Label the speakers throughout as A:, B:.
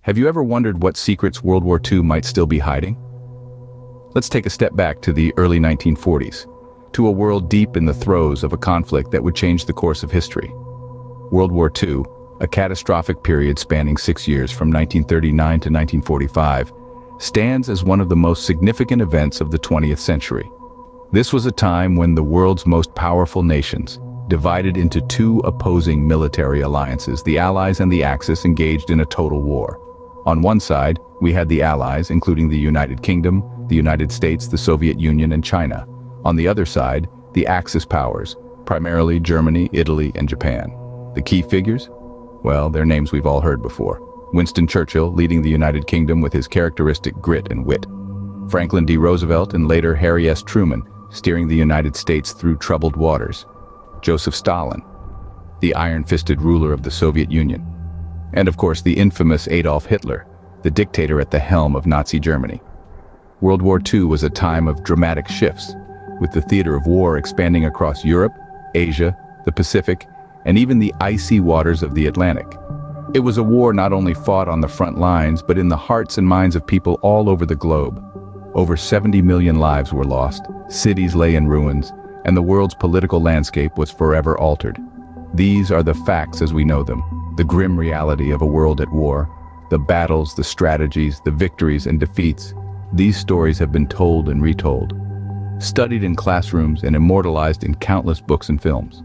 A: Have you ever wondered what secrets World War II might still be hiding? Let's take a step back to the early 1940s, to a world deep in the throes of a conflict that would change the course of history. World War II, a catastrophic period spanning 6 years from 1939 to 1945, stands as one of the most significant events of the 20th century. This was a time when the world's most powerful nations, divided into two opposing military alliances, the Allies and the Axis, engaged in a total war. On one side, we had the Allies, including the United Kingdom, the United States, the Soviet Union, and China. On the other side, the Axis powers, primarily Germany, Italy, and Japan. The key figures? Well, they're names we've all heard before. Winston Churchill leading the United Kingdom with his characteristic grit and wit. Franklin D. Roosevelt and later Harry S. Truman steering the United States through troubled waters. Joseph Stalin, the iron-fisted ruler of the Soviet Union. And of course, the infamous Adolf Hitler, the dictator at the helm of Nazi Germany. World War II was a time of dramatic shifts, with the theater of war expanding across Europe, Asia, the Pacific, and even the icy waters of the Atlantic. It was a war not only fought on the front lines, but in the hearts and minds of people all over the globe. Over 70 million lives were lost, cities lay in ruins, and the world's political landscape was forever altered. These are the facts as we know them, the grim reality of a world at war, the battles, the strategies, the victories and defeats. These stories have been told and retold, studied in classrooms and immortalized in countless books and films.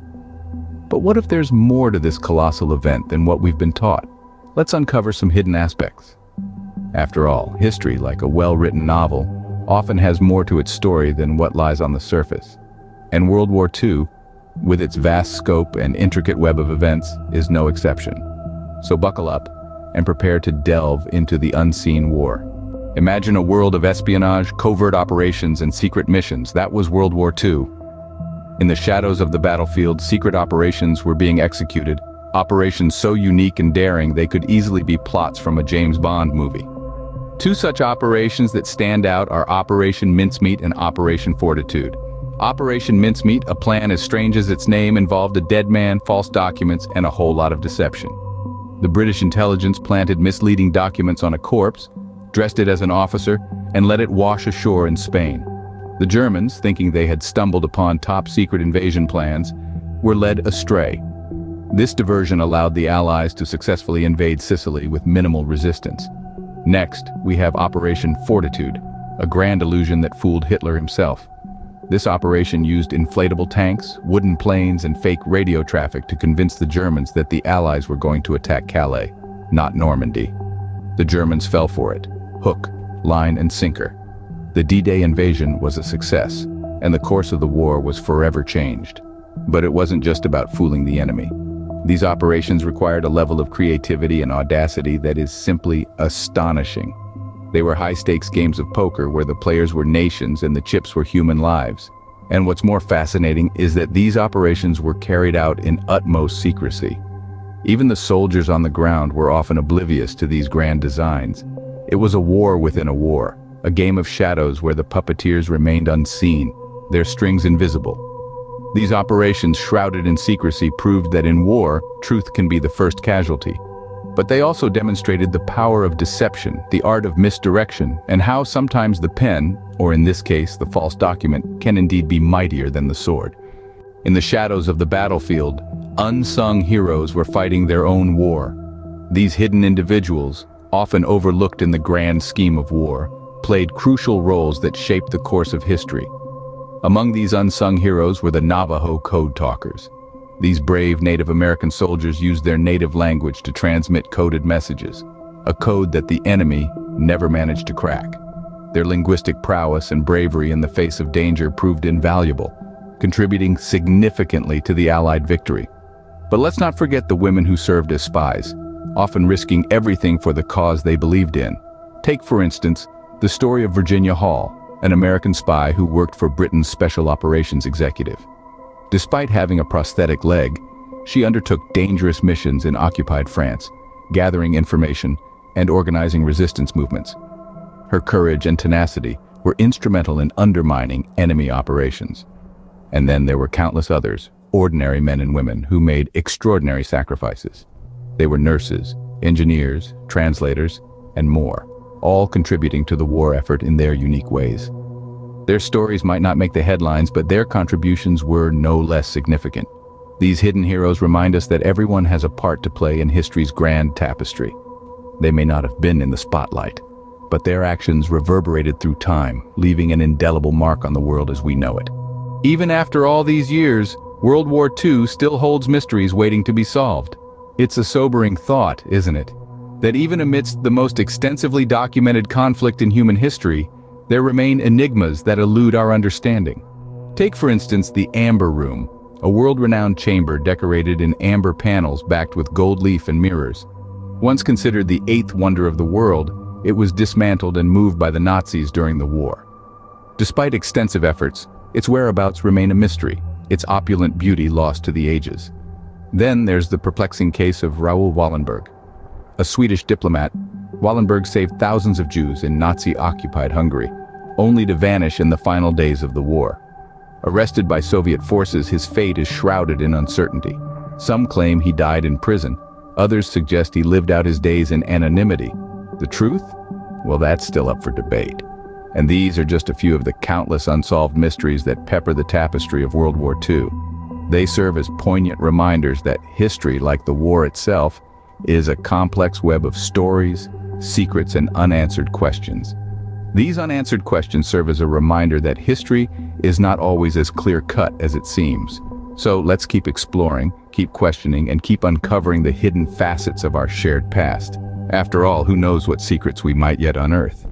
A: But what if there's more to this colossal event than what we've been taught? Let's uncover some hidden aspects. After all, history, like a well-written novel, often has more to its story than what lies on the surface. And World War II, with its vast scope and intricate web of events, is no exception. So buckle up and prepare to delve into the unseen war. Imagine a world of espionage, covert operations, and secret missions. That was World War II. In the shadows of the battlefield, secret operations were being executed, operations so unique and daring they could easily be plots from a James Bond movie. Two such operations that stand out are Operation Mincemeat and Operation Fortitude. Operation Mincemeat, a plan as strange as its name, involved a dead man, false documents, and a whole lot of deception. The British intelligence planted misleading documents on a corpse, dressed it as an officer, and let it wash ashore in Spain. The Germans, thinking they had stumbled upon top-secret invasion plans, were led astray. This diversion allowed the Allies to successfully invade Sicily with minimal resistance. Next, we have Operation Fortitude, a grand illusion that fooled Hitler himself. This operation used inflatable tanks, wooden planes, and fake radio traffic to convince the Germans that the Allies were going to attack Calais, not Normandy. The Germans fell for it, hook, line, and sinker. The D-Day invasion was a success, and the course of the war was forever changed. But it wasn't just about fooling the enemy. These operations required a level of creativity and audacity that is simply astonishing. They were high-stakes games of poker where the players were nations and the chips were human lives. And what's more fascinating is that these operations were carried out in utmost secrecy. Even the soldiers on the ground were often oblivious to these grand designs. It was a war within a war, a game of shadows where the puppeteers remained unseen, their strings invisible. These operations, shrouded in secrecy, proved that in war, truth can be the first casualty. But they also demonstrated the power of deception, the art of misdirection, and how sometimes the pen, or in this case the false document, can indeed be mightier than the sword. In the shadows of the battlefield, unsung heroes were fighting their own war. These hidden individuals, often overlooked in the grand scheme of war, played crucial roles that shaped the course of history. Among these unsung heroes were the Navajo code talkers. These brave Native American soldiers used their native language to transmit coded messages, a code that the enemy never managed to crack. Their linguistic prowess and bravery in the face of danger proved invaluable, contributing significantly to the Allied victory. But let's not forget the women who served as spies, often risking everything for the cause they believed in. Take, for instance, the story of Virginia Hall, an American spy who worked for Britain's Special Operations Executive. Despite having a prosthetic leg, she undertook dangerous missions in occupied France, gathering information and organizing resistance movements. Her courage and tenacity were instrumental in undermining enemy operations. And then there were countless others, ordinary men and women, who made extraordinary sacrifices. They were nurses, engineers, translators, and more, all contributing to the war effort in their unique ways. Their stories might not make the headlines, but their contributions were no less significant. These hidden heroes remind us that everyone has a part to play in history's grand tapestry. They may not have been in the spotlight, but their actions reverberated through time, leaving an indelible mark on the world as we know it. Even after all these years, World War II still holds mysteries waiting to be solved. It's a sobering thought, isn't it? That even amidst the most extensively documented conflict in human history, there remain enigmas that elude our understanding. Take, for instance, the Amber Room, a world-renowned chamber decorated in amber panels backed with gold leaf and mirrors. Once considered the eighth wonder of the world, it was dismantled and moved by the Nazis during the war. Despite extensive efforts, its whereabouts remain a mystery, its opulent beauty lost to the ages. Then there's the perplexing case of Raoul Wallenberg. A Swedish diplomat, Wallenberg saved thousands of Jews in Nazi-occupied Hungary, only to vanish in the final days of the war. Arrested by Soviet forces, his fate is shrouded in uncertainty. Some claim he died in prison. Others suggest he lived out his days in anonymity. The truth? Well, that's still up for debate. And these are just a few of the countless unsolved mysteries that pepper the tapestry of World War II. They serve as poignant reminders that history, like the war itself, is a complex web of stories, secrets, and unanswered questions. These unanswered questions serve as a reminder that history is not always as clear-cut as it seems. So let's keep exploring, keep questioning, and keep uncovering the hidden facets of our shared past. After all, who knows what secrets we might yet unearth?